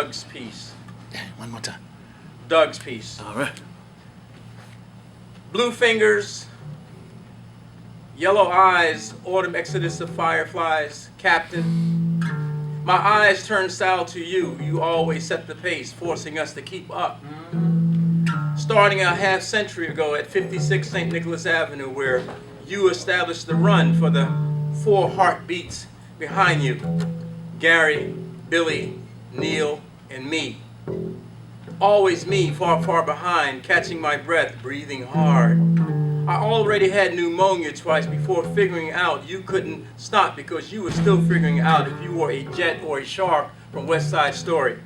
Doug's piece. One more time. Doug's piece. All right. Blue fingers, yellow eyes, autumn exodus of fireflies, Captain. My eyes turn south to you. You always set the pace, forcing us to keep up. Starting a half century ago at 56 St. Nicholas Avenue, where you established the run for the 4 heartbeats behind you. Gary, Billy, Neil, and me. Always me, far, far behind, catching my breath, breathing hard. I already had pneumonia twice before figuring out you couldn't stop because you were still figuring out if you were a jet or a shark from West Side Story.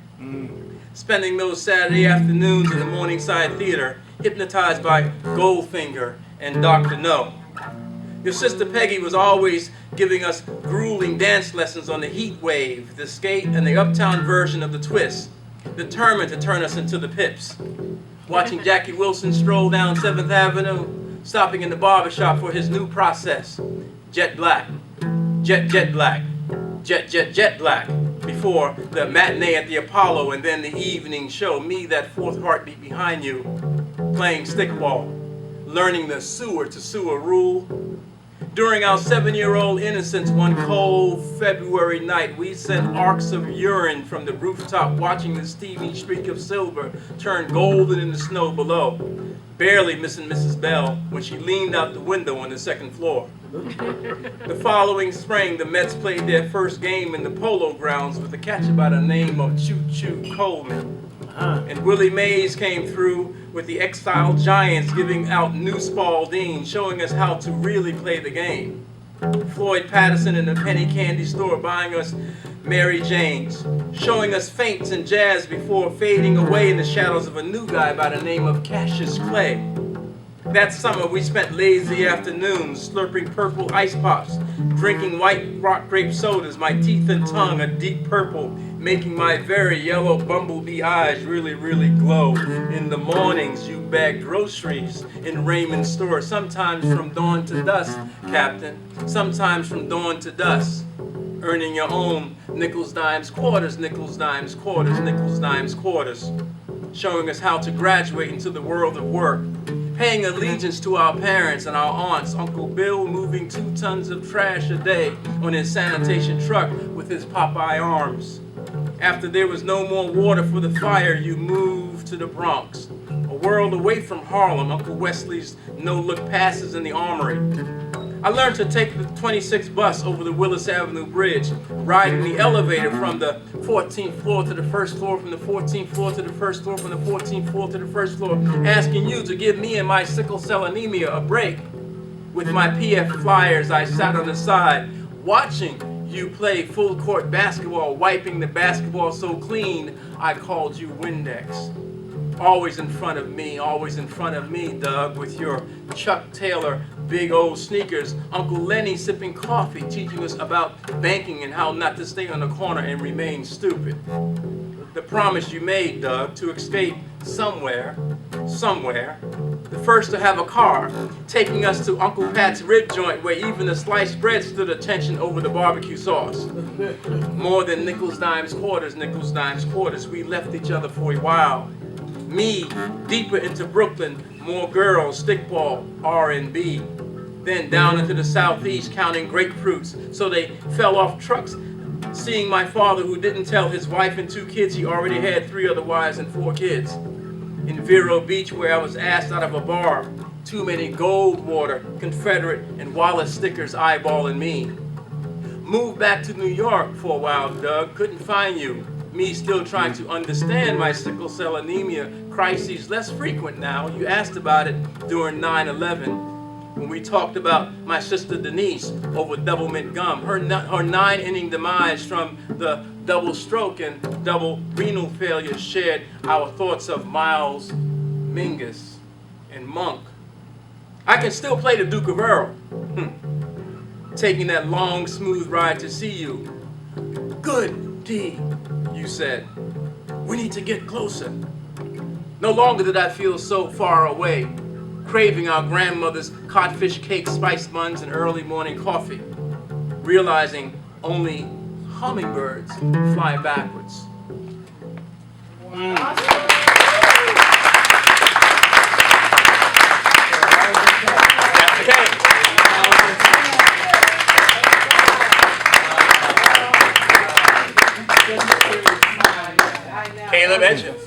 Spending those Saturday afternoons in the Morningside Theater, hypnotized by Goldfinger and Dr. No. Your sister Peggy was always giving us grueling dance lessons on the Heat Wave, the skate, and the uptown version of the twist, determined to turn us into the Pips. Watching Jackie Wilson stroll down 7th Avenue, stopping in the barbershop for his new process. Jet black, jet black, jet black. Before the matinee at the Apollo and then the evening show, me, that 4th heartbeat behind you, playing stickball, learning the sewer to sewer rule. During our 7-year-old innocence one cold February night, we sent arcs of urine from the rooftop, watching the steaming streak of silver turn golden in the snow below, barely missing Mrs. Bell when she leaned out the window on the 2nd floor. The following spring, the Mets played their first game in the Polo Grounds with a catcher by the name of Choo Choo Coleman. And Willie Mays came through with the Exiled Giants giving out New Spalding, showing us how to really play the game. Floyd Patterson in the penny candy store buying us Mary Janes, showing us feints and jazz before fading away in the shadows of a new guy by the name of Cassius Clay. That summer we spent lazy afternoons slurping purple ice pops, drinking white rock grape sodas, my teeth and tongue a deep purple, making my very yellow bumblebee eyes really, really glow. In the mornings you bagged groceries in Raymond's store, sometimes from dawn to dusk, Captain, sometimes from dawn to dusk. Earning your own nickels, dimes, quarters, nickels, dimes, quarters, nickels, dimes, quarters. Showing us how to graduate into the world of work. Paying allegiance to our parents and our aunts, Uncle Bill moving 2 tons of trash a day on his sanitation truck with his Popeye arms. After there was no more water for the fire, you moved to the Bronx. A world away from Harlem, Uncle Wesley's no-look passes in the Armory. I learned to take the 26 bus over the Willis Avenue Bridge, riding the elevator from the 14th floor to the 1st floor, from the 14th floor to the 1st floor, from the 14th floor to the 1st floor, asking you to give me and my sickle cell anemia a break. With my PF Flyers, I sat on the side, watching you play full court basketball, wiping the basketball so clean, I called you Windex. Always in front of me, Doug, with your Chuck Taylor big old sneakers. Uncle Lenny sipping coffee, teaching us about banking and how not to stay on the corner and remain stupid. The promise you made, Doug, to escape somewhere, the first to have a car, taking us to Uncle Pat's rib joint where even the sliced bread stood attention over the barbecue sauce. More than nickels, dimes, quarters, we left each other for a while. Me, deeper into Brooklyn, more girls, stickball, R&B. Then down into the southeast, counting grapefruits, so they fell off trucks. Seeing my father, who didn't tell his wife and 2 kids he already had 3 other wives and 4 kids. In Vero Beach, where I was asked out of a bar, too many Goldwater, Confederate, and Wallace stickers eyeballing me. Moved back to New York for a while, Doug, couldn't find you. Me still trying to understand my sickle cell anemia crises, less frequent now. You asked about it during 9/11 when we talked about my sister Denise over double mint gum, her 9-inning demise from the double stroke and double renal failure. Shared our thoughts of Miles, Mingus, and Monk. I can still play the Duke of Earl, taking that long, smooth ride to see you. Good, D, you said. We need to get closer. No longer did I feel so far away, craving our grandmother's codfish cake, spice buns, and early morning coffee, realizing only hummingbirds fly backwards. Caleb Edgins.